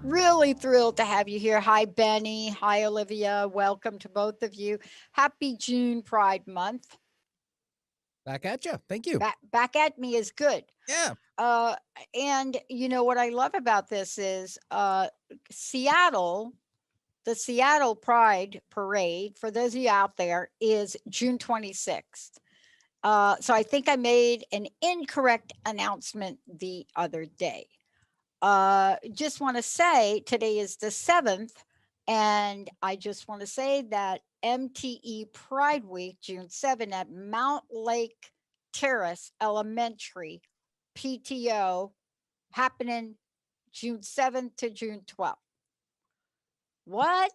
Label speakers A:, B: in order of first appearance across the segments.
A: Really thrilled to have you here. Hi, Benny. Hi, Olivia. Welcome to both of you. Happy June Pride Month.
B: Back at you. Thank you.
A: Back at me is good.
B: Yeah.
A: And you know what I love about this is Seattle, the Seattle Pride Parade, for those of you out there, is June 26th. So I think I made an incorrect announcement the other day. Just want to say today is the 7th, and I just want to say that MTE Pride Week, June 7 at Mount Lake Terrace Elementary PTO, happening June 7th to June 12th. What?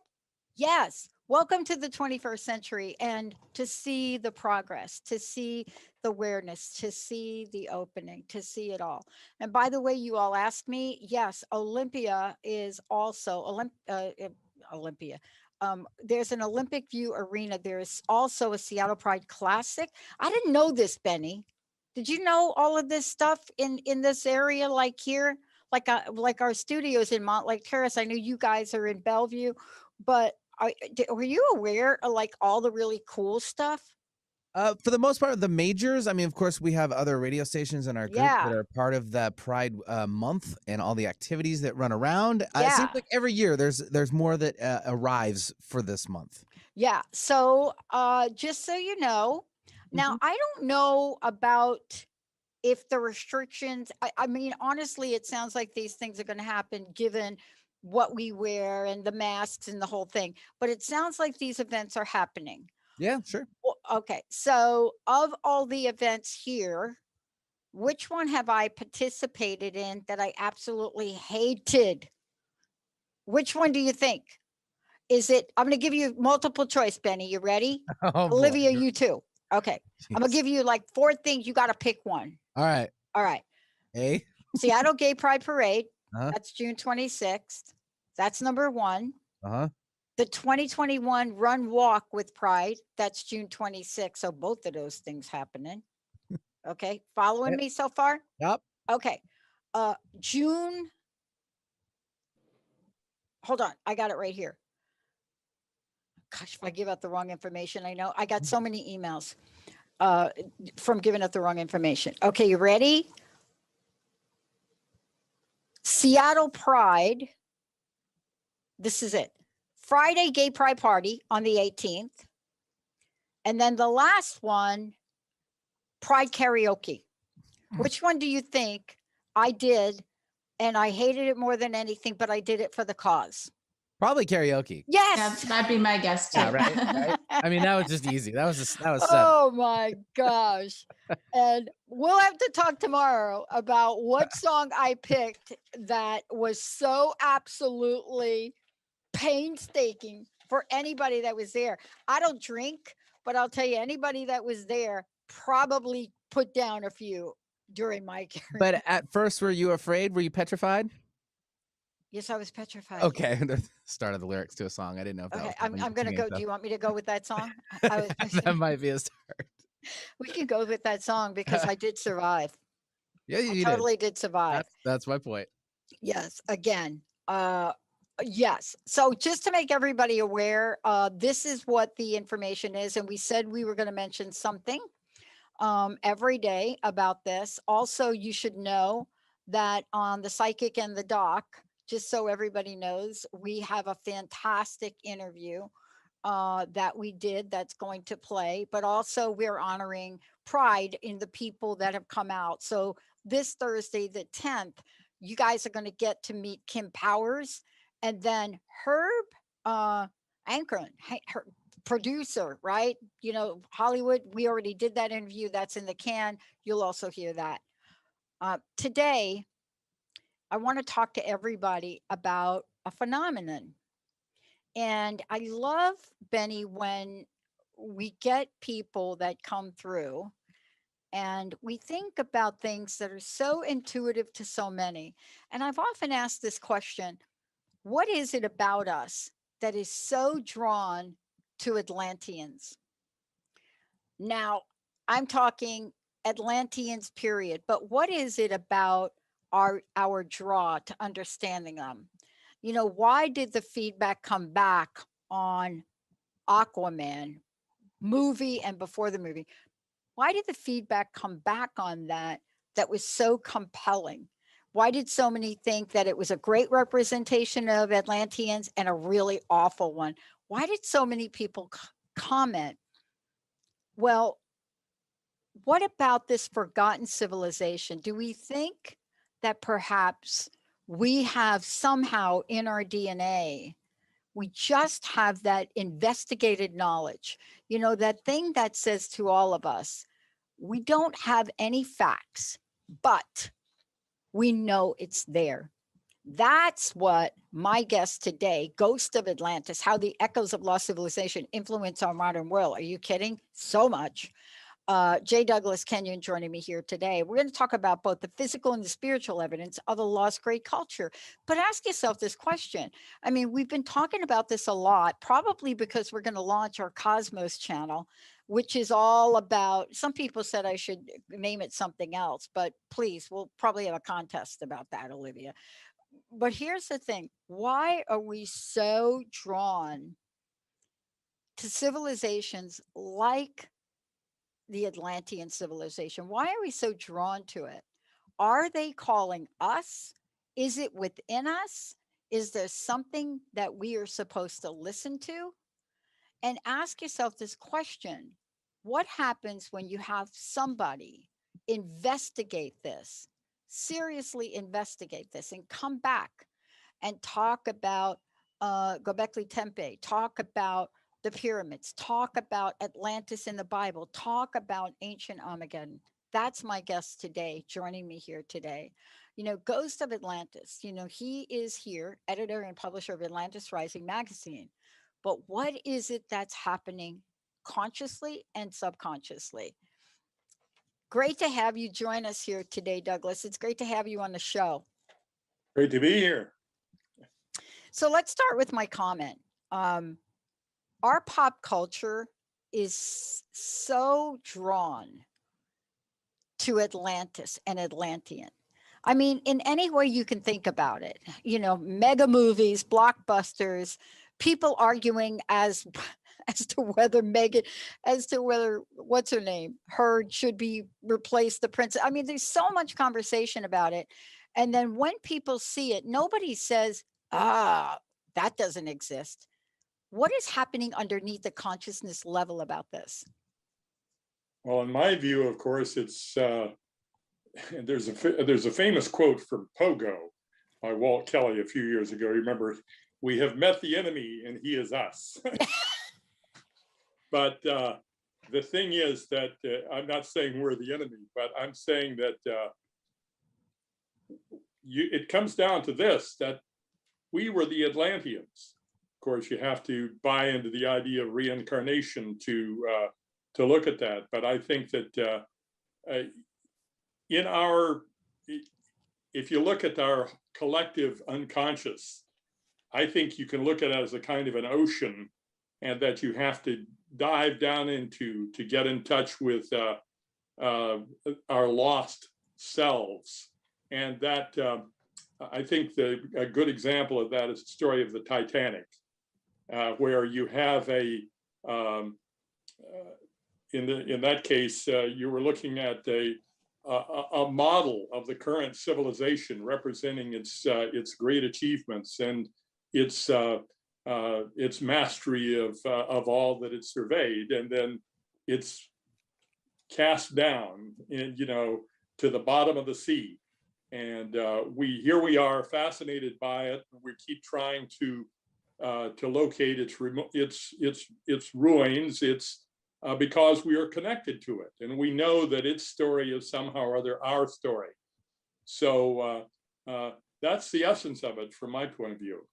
A: Yes. Welcome to the 21st century, and to see the progress, to see the awareness, to see the opening, to see it all. And by the way, you all asked me, yes, Olympia is also Olympia. There's an Olympic View Arena. There's also a Seattle Pride Classic. I didn't know this, Benny. Did you know all of this stuff in this area, like here, like our studios in Mont Lake Terrace? I know you guys are in Bellevue, but were you aware of like all the really cool stuff?
B: For the most part, the majors, I mean, of course, we have other radio stations in our group that are part of the Pride month and all the activities that run around. It seems like every year there's more that arrives for this month.
A: Yeah. So just so you know, now I don't know about if the restrictions, I mean, honestly, it sounds like these things are going to happen given what we wear and the masks and the whole thing. But it sounds like these events are happening.
B: Yeah, sure.
A: Well, okay. So of all the events here, which one have I participated in that I absolutely hated? Which one do you think? Is it, I'm going to give you multiple choice, Benny. You ready?
B: Oh,
A: Olivia,
B: boy.
A: you too. Okay. I'm going to give you like 4 things. You got to pick one.
B: All right.
A: All right.
B: A.
A: Seattle Gay Pride Parade. That's June 26th. That's number 1. The 2021 Run Walk with Pride. That's June 26th. So both of those things happening. Okay. Following me so far?
B: Yep.
A: Okay. June. Hold on. I got it right here. Gosh, if I give out the wrong information, I know I got so many emails from giving out the wrong information. Okay, you ready? Seattle Pride. This is it. Friday Gay Pride Party on the 18th. And then the last one, Pride Karaoke. Which one do you think I did? And I hated it more than anything, but I did it for the cause.
B: Probably karaoke.
A: Yes.
C: Yeah, that'd be my guess too.
B: Yeah, right? I mean, that was just easy. That was
A: Oh my gosh. And we'll have to talk tomorrow about what song I picked that was so absolutely painstaking for anybody that was there. I don't drink, but I'll tell you, anybody that was there probably put down a few during my career.
B: But at first, were you afraid? Were you petrified?
A: Yes, I was petrified.
B: Okay, start of the lyrics to a song. I didn't know if that
A: Okay,
B: was
A: I'm going to go. Do you want me to go with that song?
B: That might be a start.
A: We can go with that song because I did survive.
B: Yeah, you
A: totally did survive.
B: That's my point.
A: Yes, again. Yes. So just to make everybody aware, this is what the information is. And we said we were going to mention something every day about this. Also, you should know that on the Psychic and the Doc, just so everybody knows, we have a fantastic interview that we did that's going to play, but also we're honoring Pride in the people that have come out. So this Thursday, the 10th, you guys are going to get to meet Kim Powers, and then Herb Ankron, her producer, right? You know, Hollywood, we already did that interview. That's in the can. You'll also hear that. Today, I want to talk to everybody about a phenomenon. And I love, Benny, when we get people that come through and we think about things that are so intuitive to so many. And I've often asked this question, what is it about us that is so drawn to Atlanteans? Now, I'm talking Atlanteans, period. But what is it about our draw to understanding them? You know, why did the feedback come back on Aquaman movie and before the movie? Why did the feedback come back on that was so compelling? Why did so many think that it was a great representation of Atlanteans and a really awful one? Why did so many people comment? Well, what about this forgotten civilization? Do we think that perhaps we have somehow in our DNA, we just have that investigated knowledge, you know, that thing that says to all of us, we don't have any facts, but we know it's there. That's what my guest today, Ghost of Atlantis, how the echoes of lost civilization influence our modern world. Are you kidding? So much. J. Douglas Kenyon joining me here today. We're going to talk about both the physical and the spiritual evidence of the lost great culture. But ask yourself this question. I mean, we've been talking about this a lot, probably because we're going to launch our Cosmos channel, which is all about, some people said I should name it something else, but please, we'll probably have a contest about that, Olivia. But here's the thing. Why are we so drawn to civilizations like the Atlantean civilization? Why are we so drawn to it? Are they calling us? Is it within us? Is there something that we are supposed to listen to? And ask yourself this question. What happens when you have somebody investigate this, seriously investigate this, and come back and talk about Göbekli Tepe, talk about the pyramids, talk about Atlantis in the Bible, talk about ancient Armageddon? That's my guest today, joining me here today. You know, Ghost of Atlantis, you know, he is here, editor and publisher of Atlantis Rising magazine. But what is it that's happening consciously and subconsciously? Great to have you join us here today, Douglas. It's great to have you on the show.
C: Great to be here.
A: So let's start with my comment. Our pop culture is so drawn to Atlantis and Atlantean. I mean, in any way you can think about it, you know, mega movies, blockbusters, people arguing as to whether what's her name, Heard should be replaced the princess. I mean, there's so much conversation about it. And then when people see it, nobody says, that doesn't exist. What is happening underneath the consciousness level about this?
C: Well, in my view, of course, it's there's a famous quote from Pogo by Walt Kelly a few years ago. Remember, we have met the enemy and he is us. But the thing is that I'm not saying we're the enemy, but I'm saying that it comes down to this, that we were the Atlanteans. Of course, you have to buy into the idea of reincarnation to look at that. But I think that if you look at our collective unconscious, I think you can look at it as a kind of an ocean, and that you have to dive down into to get in touch with our lost selves. And that I think a good example of that is the story of the Titanic, where you have in that case, you were looking at a model of the current civilization representing its great achievements and its mastery of all that it surveyed, and then it's cast down to the bottom of the sea. And here we are, fascinated by it. We keep trying to locate its ruins. It's because we are connected to it, and we know that its story is somehow or other our story. So that's the essence of it from my point of view.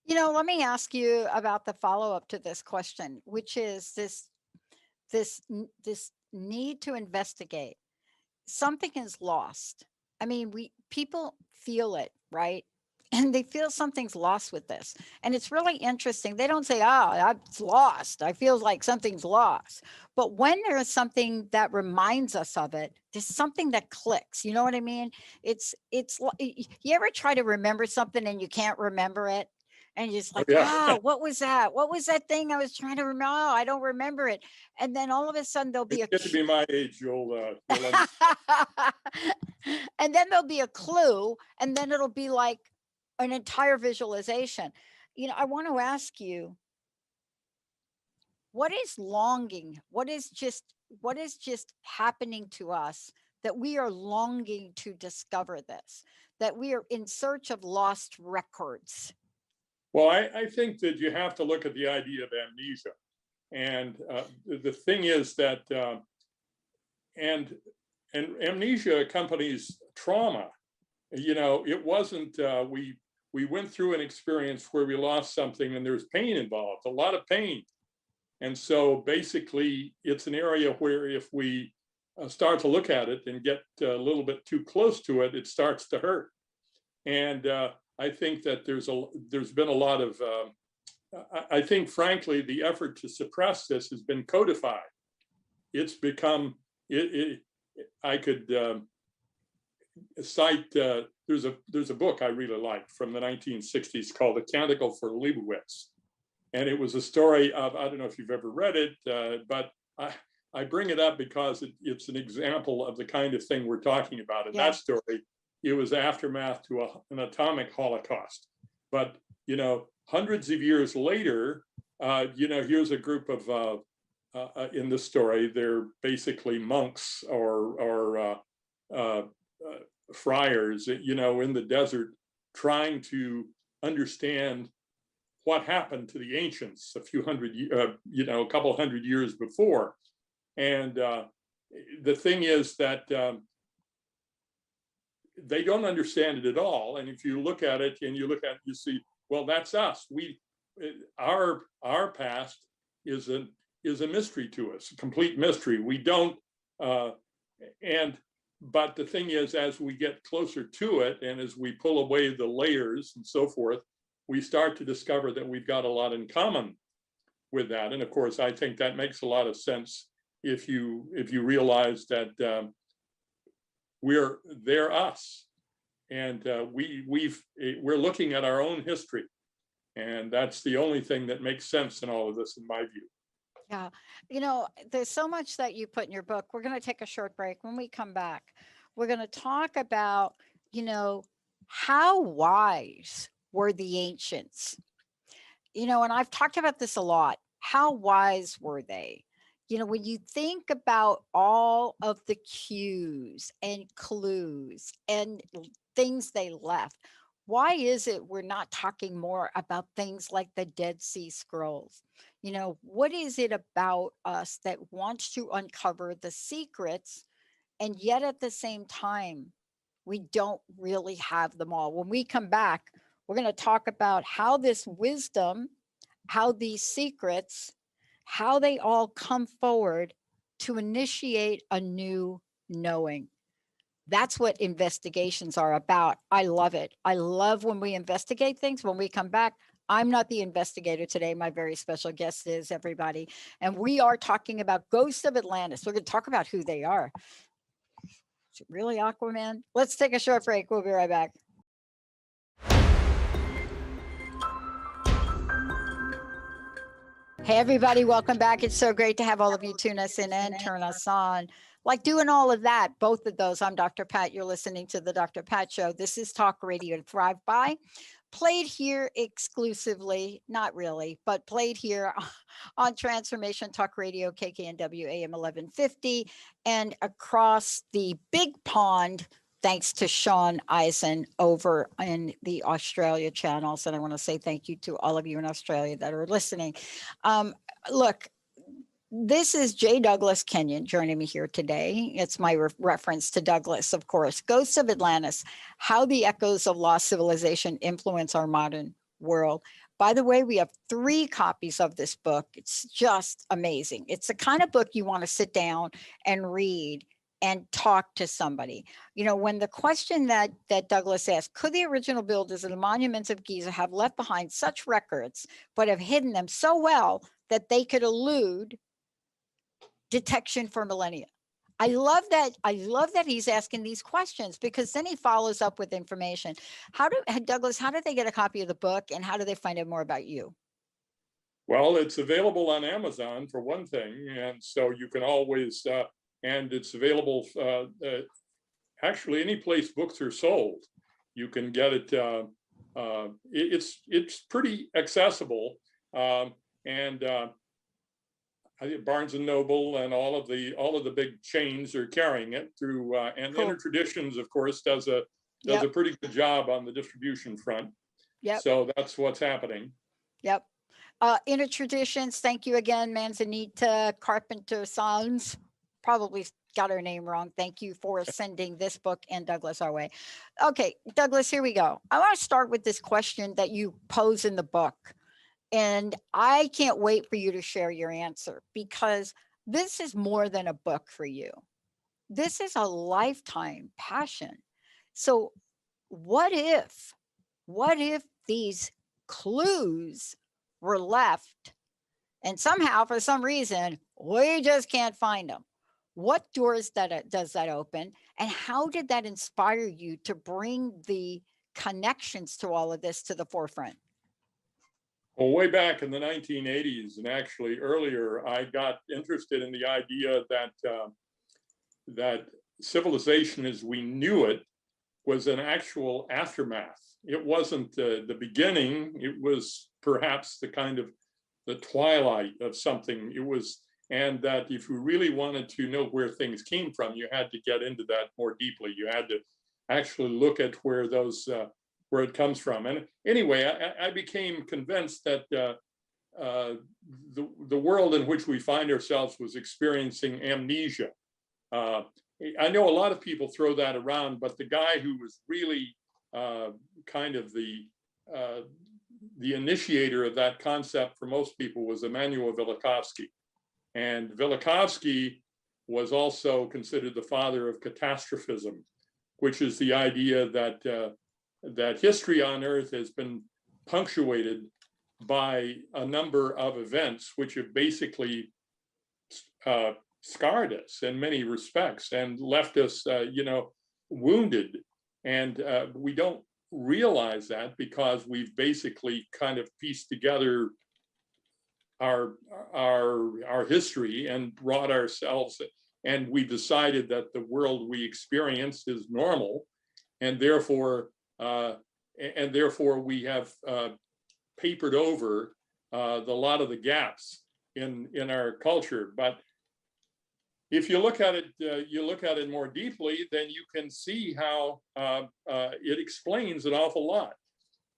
A: You know, let me ask you about the follow-up to this question, which is this need to investigate. Something is lost. I mean, people feel it, right? and they feel something's lost with this. And it's really interesting. They don't say, oh, it's lost. I feel like something's lost. But when there is something that reminds us of it, there's something that clicks. You know what I mean? You ever try to remember something and you can't remember it? And you're just like, what was that? What was that thing I was trying to remember? Oh, I don't remember it. And then all of a sudden there'll be
C: Get to be my age, you'll
A: and then there'll be a clue, and then it'll be like an entire visualization. I want to ask you, what is longing? What is just happening to us that we are longing to discover this, that we are in search of lost records?
C: Well, I think that you have to look at the idea of amnesia. And the thing is that, and amnesia accompanies trauma. It wasn't, we went through an experience where we lost something and there's pain involved, a lot of pain. And so basically it's an area where if we start to look at it and get a little bit too close to it, it starts to hurt. And I think that there's been a lot of, I think frankly, the effort to suppress this has been codified. It's become, I could cite, there's a book I really like from the 1960s called The Canticle for Leibowitz. And it was a story of, I don't know if you've ever read it, but I bring it up because it's an example of the kind of thing we're talking about. In that story, it was aftermath to an atomic holocaust. But, hundreds of years later, here's a group of, in this story, they're basically monks or friars, in the desert, trying to understand what happened to the ancients a couple hundred years before. And the thing is that they don't understand it at all. And if you look at it and you see, well, that's us. Our past is a mystery to us, a complete mystery. We don't, but the thing is, as we get closer to it and as we pull away the layers and so forth, we start to discover that we've got a lot in common with that. And of course, I think that makes a lot of sense if you realize that they're us, and we're looking at our own history, and that's the only thing that makes sense in all of this, in my view.
A: Yeah, there's so much that you put in your book. We're going to take a short break. When we come back, we're going to talk about, how wise were the ancients? And I've talked about this a lot. How wise were they? When you think about all of the cues and clues and things they left, why is it we're not talking more about things like the Dead Sea Scrolls? What is it about us that wants to uncover the secrets, and yet at the same time, we don't really have them all? When we come back, we're going to talk about how this wisdom, how these secrets, how they all come forward to initiate a new knowing. That's what investigations are about. I love it. I love when we investigate things. When we come back, I'm not the investigator today. My very special guest is, everybody. And we are talking about Ghosts of Atlantis. We're going to talk about who they are. Is it really Aquaman? Let's take a short break. We'll be right back. Hey, everybody, welcome back. It's so great to have all of you tune us in and turn us on. Like doing all of that, both of those. I'm Dr. Pat. You're listening to the Dr. Pat Show. This is Talk Radio to Thrive By. Played here exclusively, not really, but played here on Transformation Talk Radio, KKNW AM 1150, and across the big pond, thanks to Sean Eisen over in the Australia channels. And I want to say thank you to all of you in Australia that are listening. Look, this is J. Douglas Kenyon joining me here today. It's my reference to Douglas, of course. Ghosts of Atlantis, How the Echoes of Lost Civilization Influence Our Modern World. By the way, we have 3 copies of this book. It's just amazing. It's the kind of book you want to sit down and read and talk to somebody. You know, when the question that Douglas asked, could the original builders of the monuments of Giza have left behind such records, but have hidden them so well that they could elude detection for millennia? I love that. I love that he's asking these questions, because then he follows up with information. Douglas, how do they get a copy of the book, and how do they find out more about you?
C: Well, it's available on Amazon for one thing, and so you can always, and it's available actually any place books are sold. You can get it. It's pretty accessible, and I think Barnes and Noble and all of the big chains are carrying it through, and
A: Cool.
C: Intertraditions, of course, does a
A: Yep.
C: pretty good job on the distribution front.
A: Yep.
C: So that's what's happening.
A: Yep. Intertraditions, thank you again, Manzanita Carpenter Sons. Probably got her name wrong. Thank you for sending this book and Douglas our way. Okay, Douglas, here we go. I want to start with this question that you pose in the book. And I can't wait for you to share your answer, because this is more than a book for you. This is a lifetime passion. So what if these clues were left, and somehow, for some reason, we just can't find them? What doors does that open, and how did that inspire you to bring the connections to all of this to the forefront?
C: Well, way back in the 1980s, and actually earlier, I got interested in the idea that civilization as we knew it was an actual aftermath. It wasn't the beginning. It was perhaps the kind of the twilight of something. It was, and that if you really wanted to know where things came from, you had to get into that more deeply. You had to actually look at where where it comes from. And anyway, I became convinced that the world in which we find ourselves was experiencing amnesia. I know a lot of people throw that around, but the guy who was really kind of the initiator of that concept for most people was Immanuel Velikovsky. And Velikovsky was also considered the father of catastrophism, which is the idea that history on Earth has been punctuated by a number of events which have basically scarred us in many respects and left us, wounded. And we don't realize that because we've basically kind of pieced together our history and brought ourselves, and we decided that the world we experienced is normal, and therefore we have papered over a lot of the gaps in our culture. But if you look at it more deeply, then you can see how it explains an awful lot.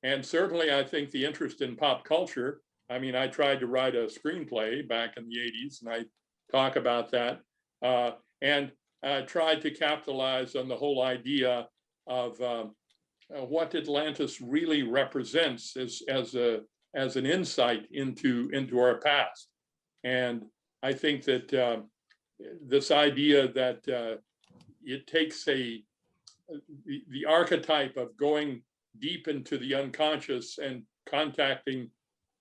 C: And certainly, I think the interest in pop culture. I mean, I tried to write a screenplay back in the 80s, and I talk about that, and tried to capitalize on the whole idea of what Atlantis really represents as an insight into our past. And I think that this idea that it takes the archetype of going deep into the unconscious and contacting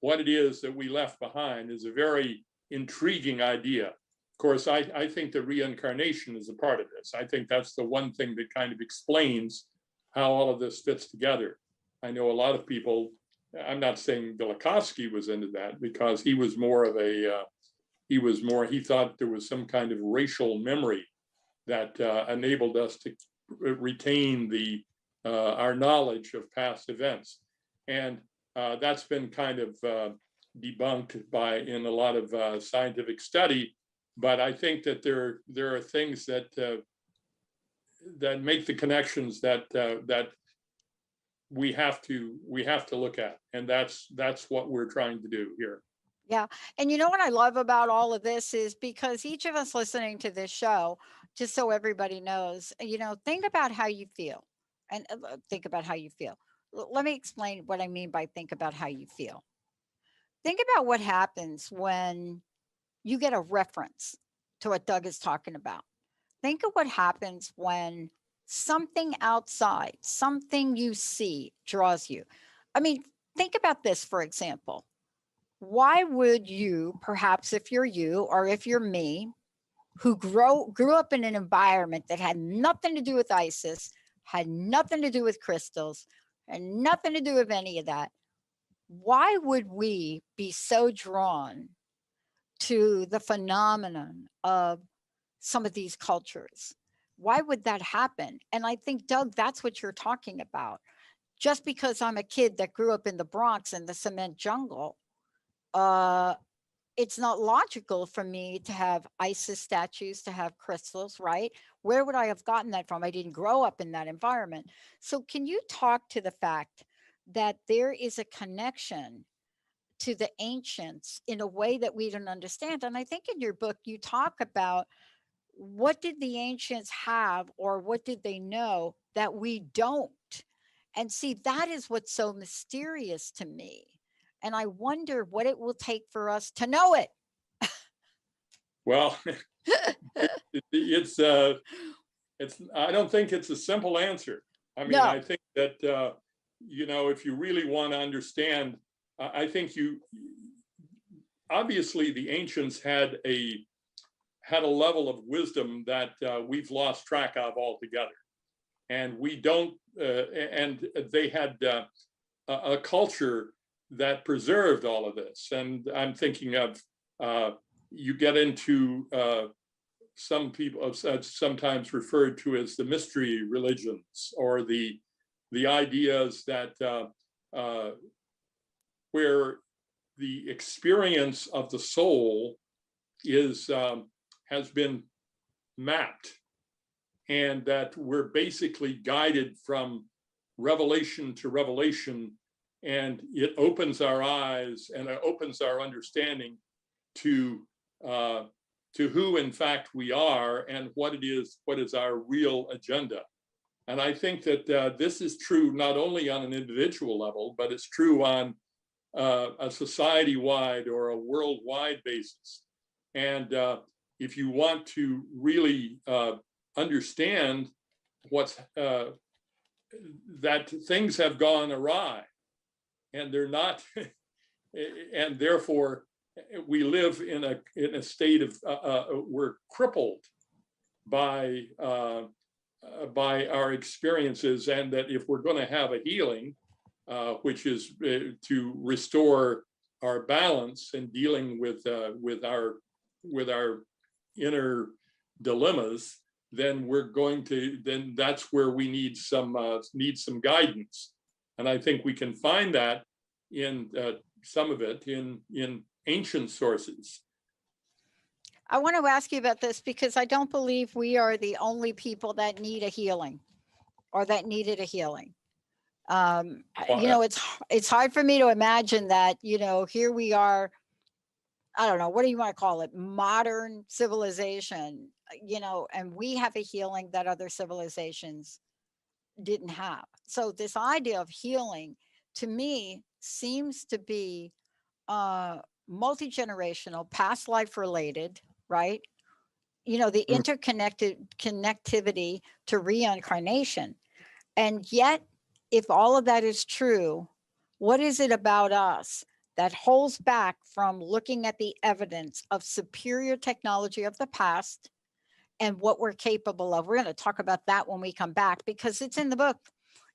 C: what it is that we left behind is a very intriguing idea. Of course, I think the reincarnation is a part of this. I think that's the one thing that kind of explains how all of this fits together. I know a lot of people, I'm not saying Velikovsky was into that, because he was more of he thought there was some kind of racial memory that enabled us to retain our knowledge of past events. And that's been kind of debunked in a lot of scientific study. But I think that there are things that make the connections that we have to look at, and that's what we're trying to do here.
A: Yeah. And you know what I love about all of this is, because each of us listening to this show, just so everybody knows, think about how you feel, and think about how you feel. Let me explain what I mean by think about how you feel. Think about what happens when you get a reference to what Doug is talking about. think of what happens when something outside, something you see draws you. I mean, think about this, for example. Why would you, perhaps if you're you or if you're me, who grew up in an environment that had nothing to do with ISIS, had nothing to do with crystals, and nothing to do with any of that, why would we be so drawn to the phenomenon of some of these cultures? Why would that happen? And I think, Doug, that's what you're talking about. Just because I'm a kid that grew up in the Bronx in the cement jungle, it's not logical for me to have ISIS statues, to have crystals, right? Where would I have gotten that from? I didn't grow up in that environment. So can you talk to the fact that there is a connection to the ancients in a way that we don't understand? And I think in your book, you talk about what did the ancients have or what did they know that we don't? And see, that is what's so mysterious to me. And I wonder what it will take for us to know it.
C: Well, it's I don't think it's a simple answer. I mean, no. I think that, you know, if you really want to understand, I think obviously the ancients had a level of wisdom that we've lost track of altogether. And we don't, and they had a culture that preserved all of this. And I'm thinking of, you get into some people sometimes referred to as the mystery religions, or the ideas that where the experience of the soul is has been mapped, and that we're basically guided from revelation to revelation, and it opens our eyes and it opens our understanding to who in fact we are and what is our real agenda. And I think that this is true not only on an individual level, but it's true on a society-wide or a worldwide basis. And if you want to really understand what's that things have gone awry, and they're not, and therefore we live in a state of we're crippled by our experiences, and that if we're going to have a healing, which is to restore our balance and dealing with our inner dilemmas, then then that's where we need some guidance. And I think we can find that in some of it in ancient sources.
A: I want to ask you about this because I don't believe we are the only people that need a healing or that needed a healing. You know, it's hard for me to imagine that, you know, here we are, I don't know, what do you want to call it? Modern civilization, you know, and we have a healing that other civilizations didn't have. So this idea of healing to me seems to be multi-generational, past life related, right? You know, the connectivity to reincarnation. And yet, if all of that is true, what is it about us that holds back from looking at the evidence of superior technology of the past and what we're capable of? We're going to talk about that when we come back, because it's in the book.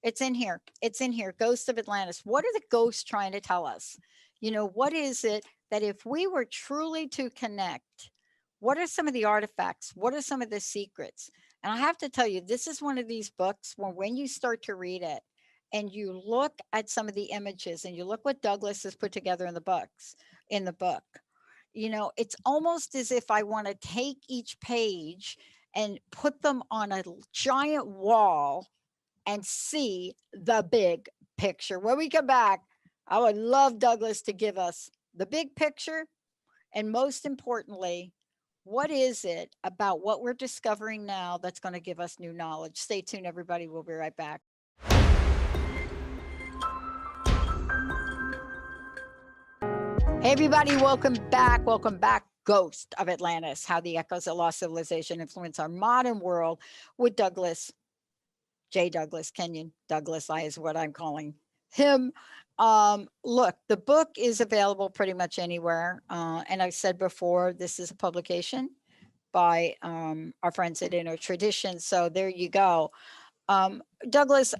A: It's in here. It's in here. Ghosts of Atlantis. What are the ghosts trying to tell us? You know, what is it that if we were truly to connect, what are some of the artifacts? What are some of the secrets? And I have to tell you, this is one of these books where when you start to read it and you look at some of the images and you look what Douglas has put together in the book, you know, it's almost as if I want to take each page and put them on a giant wall and see the big picture. When we come back, I would love Douglas to give us the big picture, and most importantly, what is it about what we're discovering now that's going to give us new knowledge? Stay tuned, everybody. We'll be right back. Hey, everybody. Welcome back. Welcome back Ghost of Atlantis, How the Echoes of Lost Civilization Influence Our Modern World, with Douglas, J. Douglas, Kenyon Douglas, is what I'm calling him. Look, the book is available pretty much anywhere. And I've said before, this is a publication by our friends at Inner Tradition. So there you go. Douglas,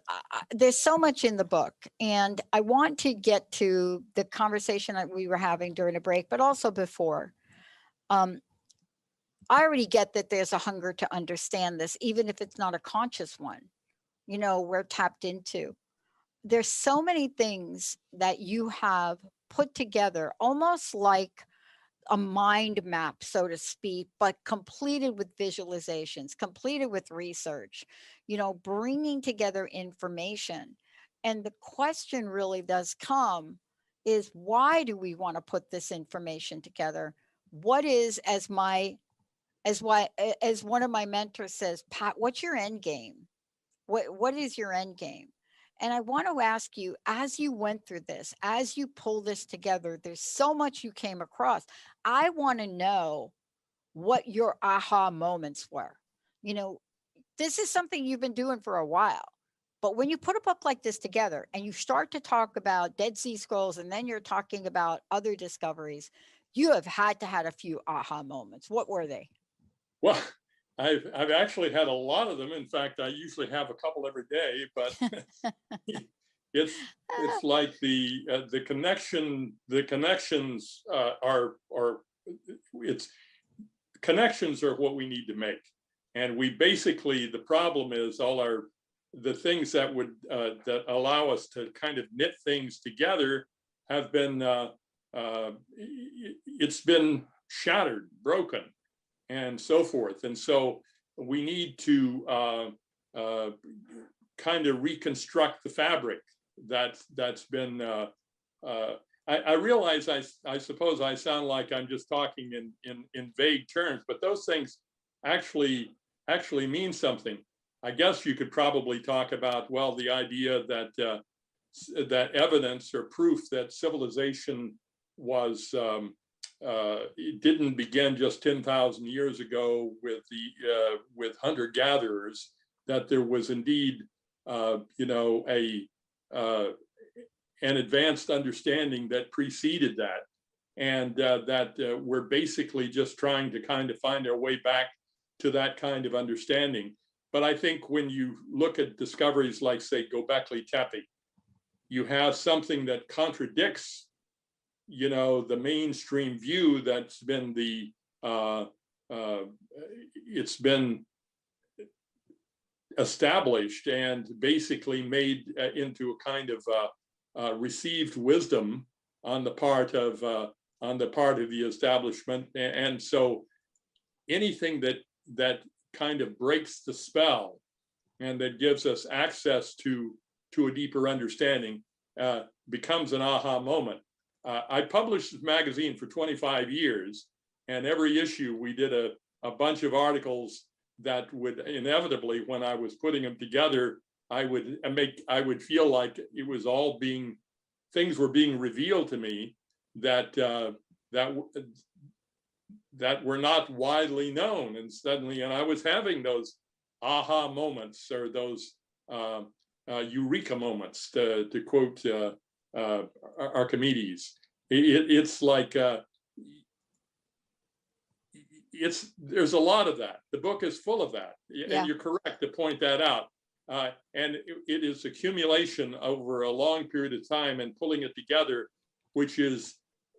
A: there's so much in the book, and I want to get to the conversation that we were having during the break, but also before. I already get that there's a hunger to understand this, even if it's not a conscious one, you know, we're tapped into. There's so many things that you have put together, almost like a mind map, so to speak, but completed with visualizations, completed with research, you know, bringing together information. And the question really does come is, why do we want to put this information together? What is, as one of my mentors says, Pat, what's your end game? What is your end game? And I want to ask you, as you went through this, as you pull this together, there's so much you came across. I want to know what your aha moments were. You know, this is something you've been doing for a while, but when you put a book like this together and you start to talk about Dead Sea Scrolls, and then you're talking about other discoveries, you have had to had a few aha moments. What were they?
C: Well, I've actually had a lot of them. In fact, I usually have a couple every day, but it's like the connections connections are what we need to make. And we basically, the problem is the things that would that allow us to kind of knit things together have been it's been shattered, broken, and so forth. And so we need to kind of reconstruct the fabric that's been. I realize I suppose I sound like I'm just talking in vague terms, but those things actually mean something. I guess you could probably talk about, well, the idea that that evidence or proof that civilization was it didn't begin just 10,000 years ago with hunter-gatherers, that there was indeed you know, an advanced understanding that preceded that, and that we're basically just trying to kind of find our way back to that kind of understanding. But I think when you look at discoveries like, say, Göbekli Tepe, you have something that contradicts, you know, the mainstream view that's been it's been established and basically made into a kind of received wisdom on the part of the establishment. And so anything that kind of breaks the spell and that gives us access to a deeper understanding becomes an aha moment. I published this magazine for 25 years, and every issue we did a bunch of articles that would inevitably, when I was putting them together, I would feel like it was all things were being revealed to me that were not widely known, and suddenly, and I was having those aha moments, or those eureka moments, to quote Archimedes. It's like there's a lot of that. The book is full of that, and you're correct to point that out. And it is accumulation over a long period of time and pulling it together, which is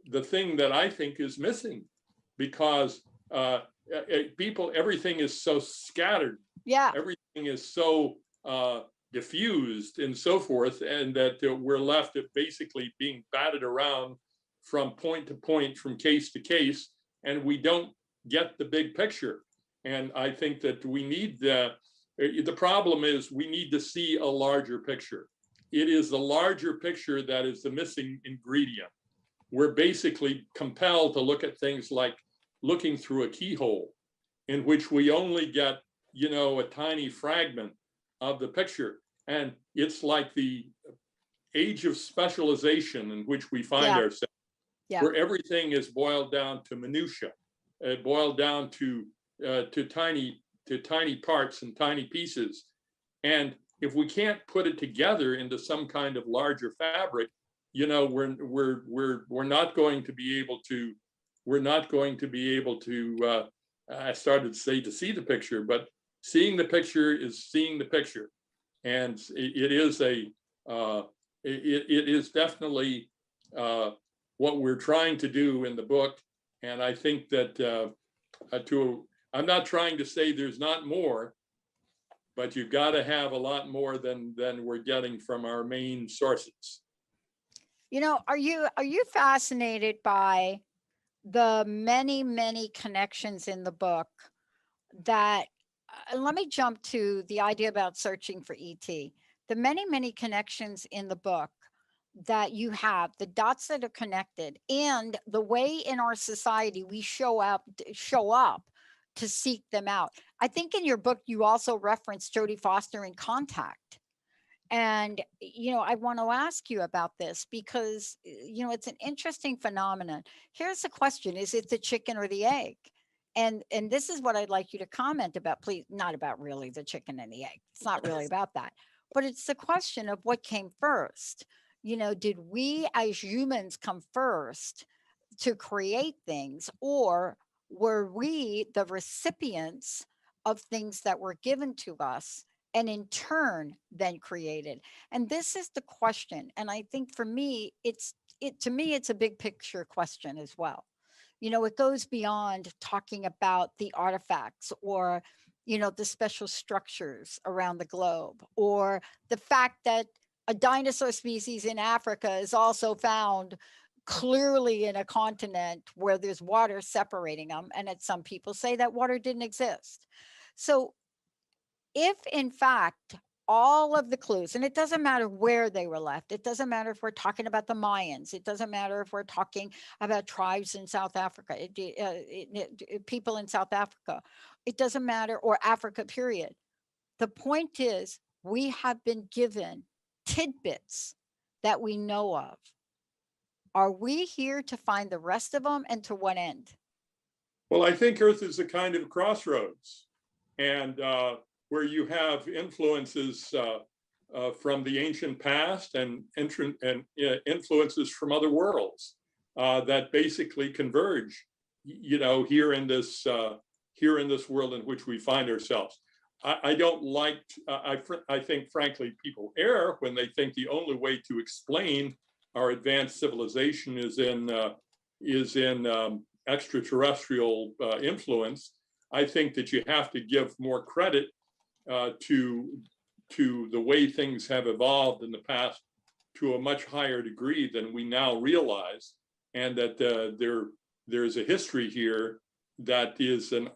C: the thing that I think is missing, because everything is so scattered.
A: Yeah.
C: Everything is so diffused and so forth, and that we're left at basically being batted around from point to point, from case to case, and we don't get the big picture. And I think that we need the problem is we need to see a larger picture. It is the larger picture that is the missing ingredient. We're basically compelled to look at things like looking through a keyhole, in which we only get, you know, a tiny fragment of the picture. And it's like the age of specialization in which we find ourselves, where everything is boiled down to minutia. boiled down to tiny parts and tiny pieces. And if we can't put it together into some kind of larger fabric, you know, we're not going to be able to. I started to say to see the picture, but seeing the picture is seeing the picture, and it is definitely what we're trying to do in the book. And I think that I'm not trying to say there's not more, but you've got to have a lot more than we're getting from our main sources.
A: You know, are you fascinated by the many connections in the book that let me jump to the idea about searching for ET. The many connections in the book that you have, the dots that are connected, and the way in our society we show up to seek them out. I think in your book you also referenced Jodie Foster in Contact. And, you know, I want to ask you about this because, you know, it's an interesting phenomenon. Here's the question: is it the chicken or the egg? And this is what I'd like you to comment about, please. Not about really the chicken and the egg. It's not really about that, but it's the question of what came first. You know, did we as humans come first to create things, or were we the recipients of things that were given to us and in turn then created? And this is the question. And I think for me, it's a big picture question as well. You know, it goes beyond talking about the artifacts or, you know, the special structures around the globe, or the fact that a dinosaur species in Africa is also found clearly in a continent where there's water separating them. And some people say that water didn't exist. So if in fact all of the clues, and it doesn't matter where they were left, it doesn't matter if we're talking about the Mayans, it doesn't matter if we're talking about tribes in South Africa, people in South Africa, it doesn't matter, or Africa, period. The point is, we have been given tidbits that we know of. Are we here to find the rest of them, and to what end?
C: Well, I think Earth is a kind of crossroads, and where you have influences from the ancient past and influences from other worlds that basically converge, you know, here in this world in which we find ourselves. I don't like. I think, frankly, people err when they think the only way to explain our advanced civilization is in extraterrestrial influence. I think that you have to give more credit to the way things have evolved in the past to a much higher degree than we now realize, and that there's a history here that is an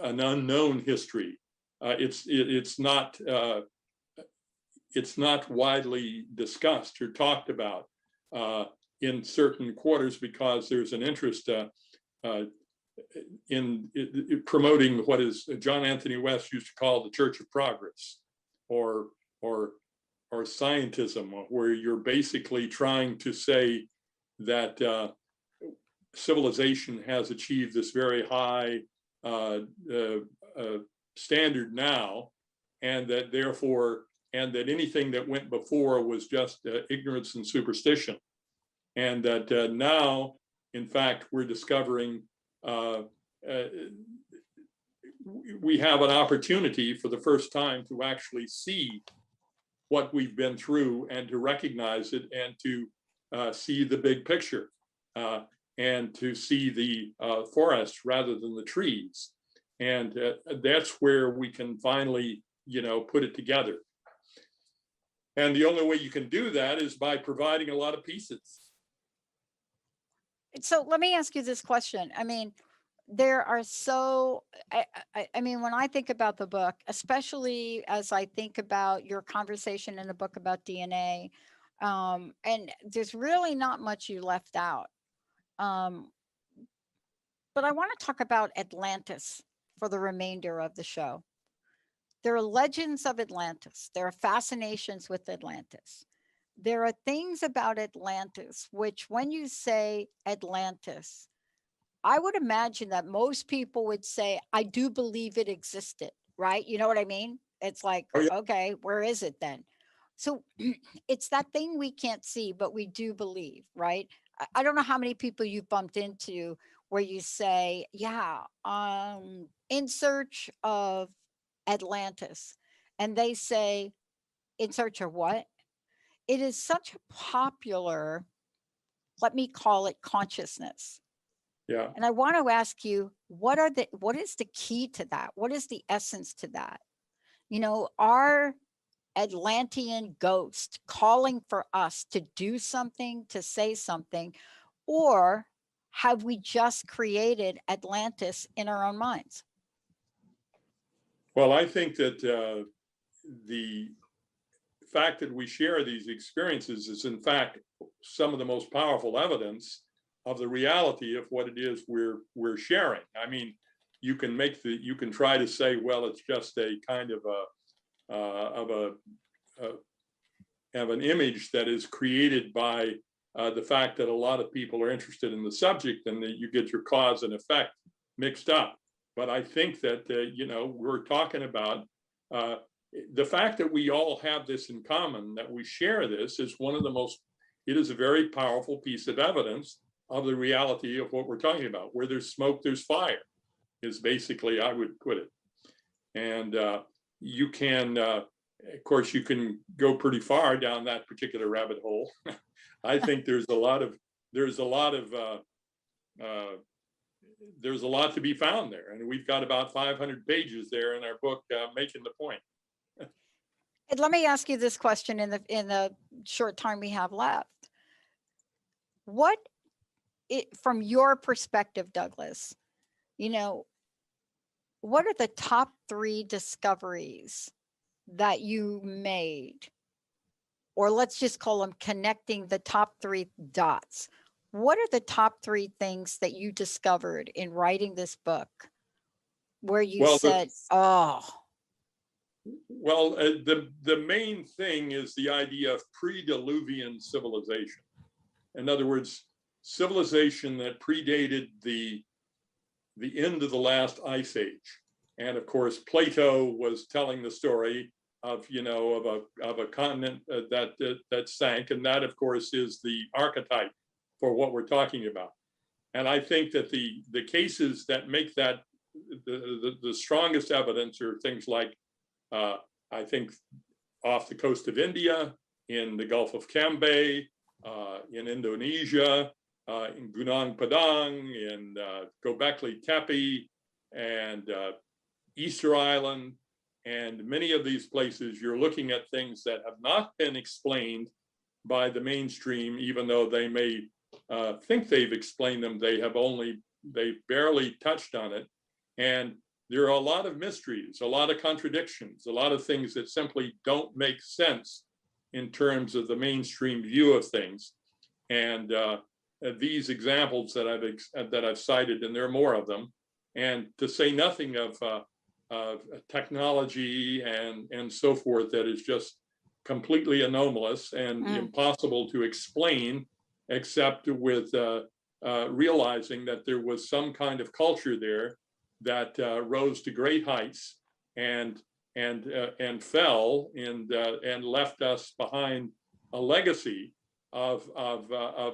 C: unknown history. It's not widely discussed or talked about in certain quarters because there's an interest in promoting what is John Anthony West used to call the Church of Progress, or scientism, where you're basically trying to say that civilization has achieved this very high standard now, and that therefore, and that anything that went before was just ignorance and superstition, and that now, in fact, we're discovering we have an opportunity for the first time to actually see what we've been through and to recognize it and to see the big picture and to see the forest rather than the trees. And that's where we can finally, you know, put it together. And the only way you can do that is by providing a lot of pieces.
A: So let me ask you this question. I mean, there are so, I mean, when I think about the book, especially as I think about your conversation in the book about DNA, and there's really not much you left out. But I want to talk about Atlantis for the remainder of the show. There are legends of Atlantis. There are fascinations with Atlantis. There are things about Atlantis which, when you say Atlantis, I would imagine that most people would say, I do believe it existed, right? You know what I mean? It's like,
C: Oh, yeah.
A: okay, where is it then? So it's that thing we can't see, but we do believe, right? I don't know how many people you've bumped into where you say, yeah, in search of Atlantis. And they say, in search of what? It is such a popular, let me call it consciousness.
C: Yeah.
A: And I want to ask you, what is the key to that? What is the essence to that? You know, are Atlantean ghost calling for us to do something, to say something, or have we just created Atlantis in our own minds?
C: Well, I think that the fact that we share these experiences is, in fact, some of the most powerful evidence of the reality of what it is we're sharing. I mean, you can try to say, well, it's just a kind of an image that is created by the fact that a lot of people are interested in the subject, and that you get your cause and effect mixed up. But I think that we're talking about the fact that we all have this in common, that we share this, is one of the most. It is a very powerful piece of evidence of the reality of what we're talking about. Where there's smoke, there's fire, is basically I would put it. And you can. Of course, you can go pretty far down that particular rabbit hole. I think there's a lot to be found there, and we've got about 500 pages there in our book making the point.
A: And let me ask you this question in the short time we have left. What, from your perspective, Douglas, what are the top 3 discoveries that you made, or let's just call them connecting the top 3 dots? What are the top 3 things that you discovered in writing this book where you said, oh,
C: well, the main thing is the idea of pre-diluvian civilization. In other words, civilization that predated the end of the last ice age. And of course, Plato was telling the story of a continent that sank, and that of course is the archetype for what we're talking about. And I think that the cases that make that the strongest evidence are things like I think off the coast of India, in the Gulf of Cambay, in Indonesia, in Gunung Padang, in Göbekli Tepe, and Easter Island, and many of these places. You're looking at things that have not been explained by the mainstream, even though they may think they've explained them. They barely touched on it. And there are a lot of mysteries, a lot of contradictions, a lot of things that simply don't make sense in terms of the mainstream view of things. And these examples that I've cited, and there are more of them, and to say nothing of technology and so forth, that is just completely anomalous and impossible to explain, except with realizing that there was some kind of culture there that rose to great heights and fell and left us behind a legacy of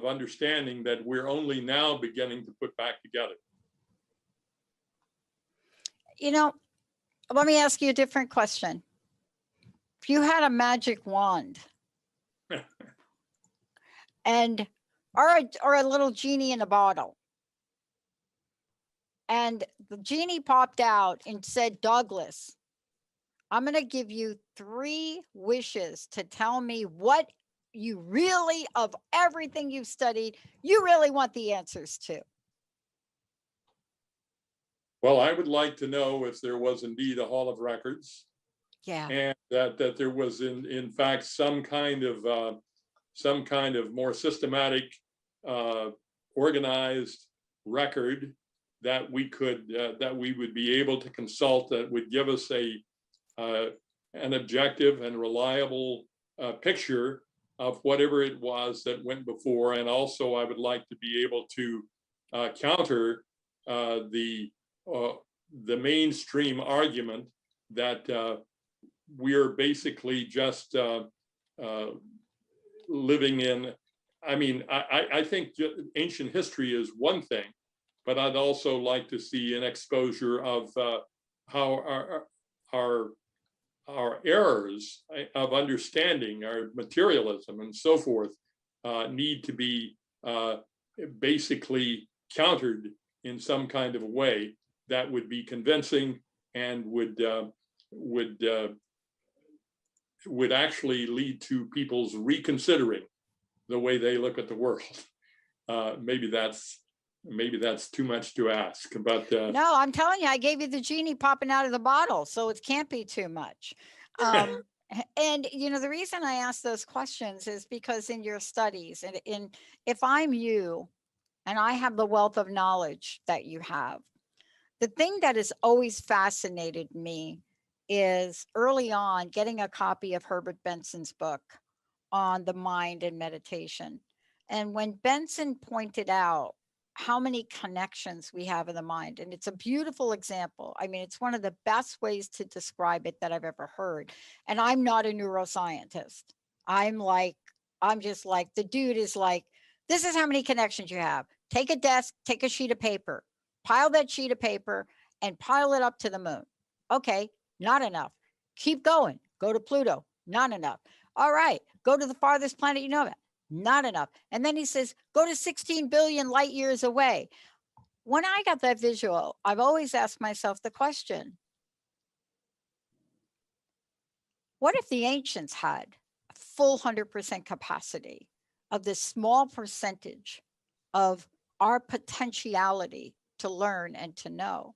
C: understanding that we're only now beginning to put back together.
A: Let me ask you a different question. If you had a magic wand and or a little genie in a bottle, and the genie popped out and said, Douglas, I'm going to give you 3 wishes to tell me what you really, of everything you've studied, you really want the answers to.
C: Well, I would like to know if there was indeed a Hall of Records.
A: Yeah.
C: And that there was in fact some kind of more systematic, organized record that we would be able to consult, that would give us an objective and reliable picture of whatever it was that went before. And also, I would like to be able to counter the mainstream argument that we're basically just living in. I mean, I think ancient history is one thing, but I'd also like to see an exposure of how our errors of understanding, our materialism and so forth, need to be basically countered in some kind of a way that would be convincing and would actually lead to people's reconsidering the way they look at the world. Maybe that's too much to ask, but
A: no, I'm telling you, I gave you the genie popping out of the bottle, so it can't be too much. And the reason I ask those questions is because in your studies, and if I'm you and I have the wealth of knowledge that you have, the thing that has always fascinated me is early on getting a copy of Herbert Benson's book on the mind and meditation. And when Benson pointed out how many connections we have in the mind, and it's a beautiful example. I mean, it's one of the best ways to describe it that I've ever heard. And I'm not a neuroscientist. I'm just like, the dude is like, this is how many connections you have. Take a desk, take a sheet of paper, pile that sheet of paper and pile it up to the moon. Okay, not enough. Keep going. Go to Pluto. Not enough. All right, go to the farthest planet you know about. Not enough. And then he says, go to 16 billion light years away. When I got that visual, I've always asked myself the question, what if the ancients had a full 100% capacity of this small percentage of our potentiality to learn and to know?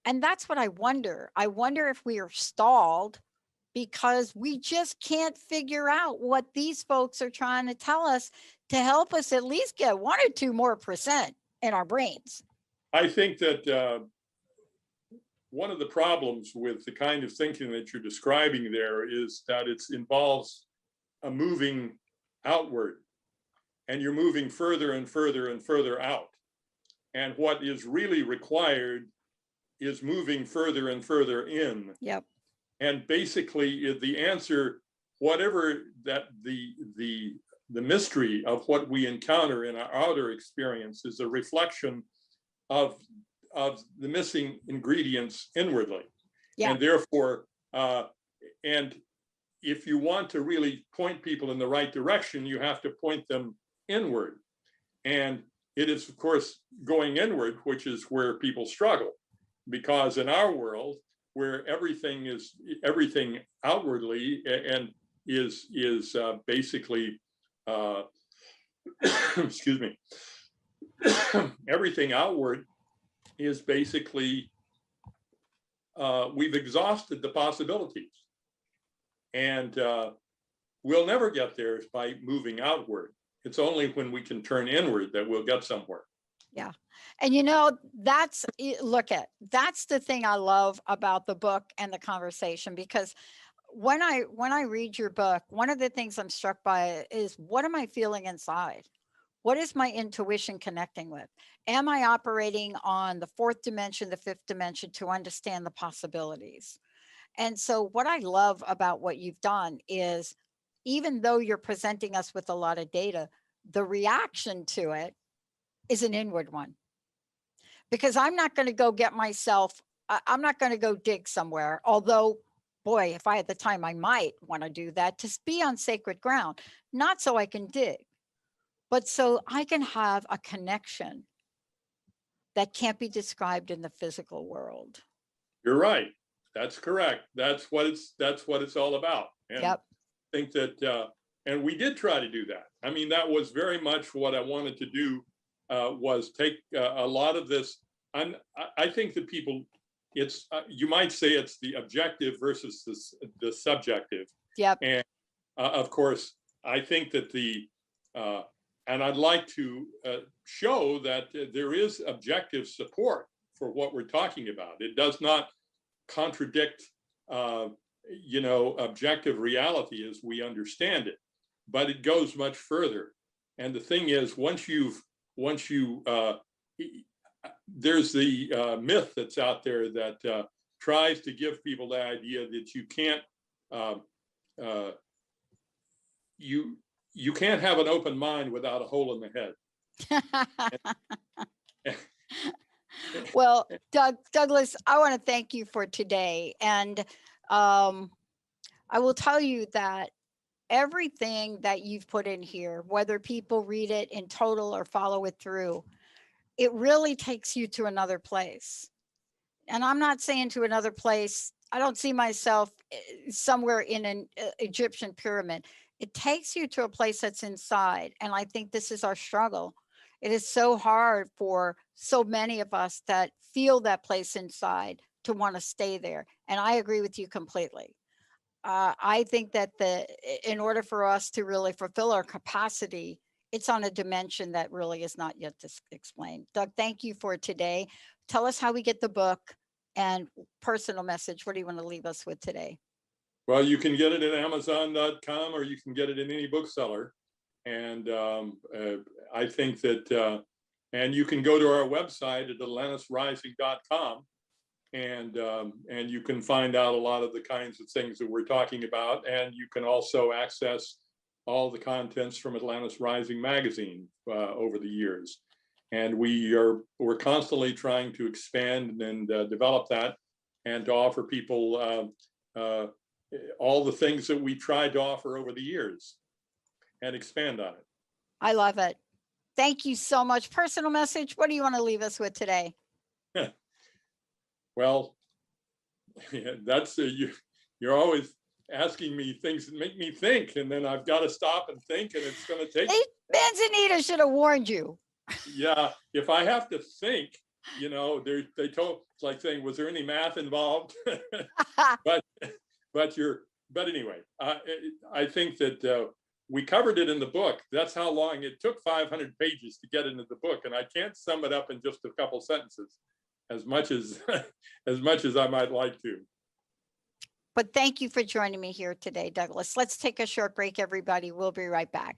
A: And that's what I wonder. I wonder if we are stalled because we just can't figure out what these folks are trying to tell us to help us at least get 1 or 2 more % in our brains.
C: I think that one of the problems with the kind of thinking that you're describing there is that it involves a moving outward, and you're moving further and further and further out. And what is really required is moving further and further in.
A: Yep.
C: And basically, the answer, whatever that the mystery of what we encounter in our outer experience, is a reflection of the missing ingredients inwardly. Yeah. And therefore, and if you want to really point people in the right direction, you have to point them inward. And it is, of course, going inward, which is where people struggle, because in our world, where everything outwardly and is basically excuse me, everything outward is basically we've exhausted the possibilities, and we'll never get there by moving outward. It's only when we can turn inward that we'll get somewhere.
A: Yeah. And that's the thing I love about the book and the conversation, because when I read your book, one of the things I'm struck by is, what am I feeling inside? What is my intuition connecting with? Am I operating on the 4th dimension, the 5th dimension, to understand the possibilities? And so what I love about what you've done is, even though you're presenting us with a lot of data, the reaction to it is an inward one. Because I'm not going to go get myself, I'm not going to go dig somewhere. Although, boy, if I had the time, I might want to do that, to be on sacred ground, not so I can dig, but so I can have a connection that can't be described in the physical world.
C: You're right. That's correct. That's what it's all about. And yep. I think that, and we did try to do that. I mean, that was very much what I wanted to do, was take a lot of this. I think that people, it's you might say it's the objective versus the subjective.
A: Yep.
C: And of course, I think that and I'd like to show that there is objective support for what we're talking about. It does not contradict, objective reality as we understand it, but it goes much further. And the thing is, once you there's the myth that's out there that tries to give people the idea that you can't you can't have an open mind without a hole in the head.
A: Well, Douglas, I want to thank you for today. And I will tell you that everything that you've put in here, whether people read it in total or follow it through, it really takes you to another place. And I'm not saying to another place. I don't see myself somewhere in an Egyptian pyramid. It takes you to a place that's inside. And I think this is our struggle. It is so hard for so many of us that feel that place inside to want to stay there. And I agree with you completely. I think that in order for us to really fulfill our capacity, it's on a dimension that really is not yet explained. Doug, thank you for today. Tell us how we get the book and personal message. What do you want to leave us with today?
C: Well, you can get it at Amazon.com or you can get it in any bookseller. And I think that, and you can go to our website at atlantisrising.com. And you can find out a lot of the kinds of things that we're talking about. And you can also access all the contents from Atlantis Rising magazine over the years. And we're constantly trying to expand and develop that and to offer people all the things that we tried to offer over the years and expand on it.
A: I love it. Thank you so much. Personal message. What do you want to leave us with today?
C: Well, that's you're always asking me things that make me think, and then I've got to stop and think, and it's going to take.
A: Manzanita should have warned you.
C: Yeah, if I have to think, they told, it's like saying, was there any math involved? but anyway, I think that we covered it in the book. That's how long it took. 500 pages to get into the book, and I can't sum it up in just a couple sentences. As much as I might like to.
A: But thank you for joining me here today, Douglas. Let's take a short break, everybody. We'll be right back.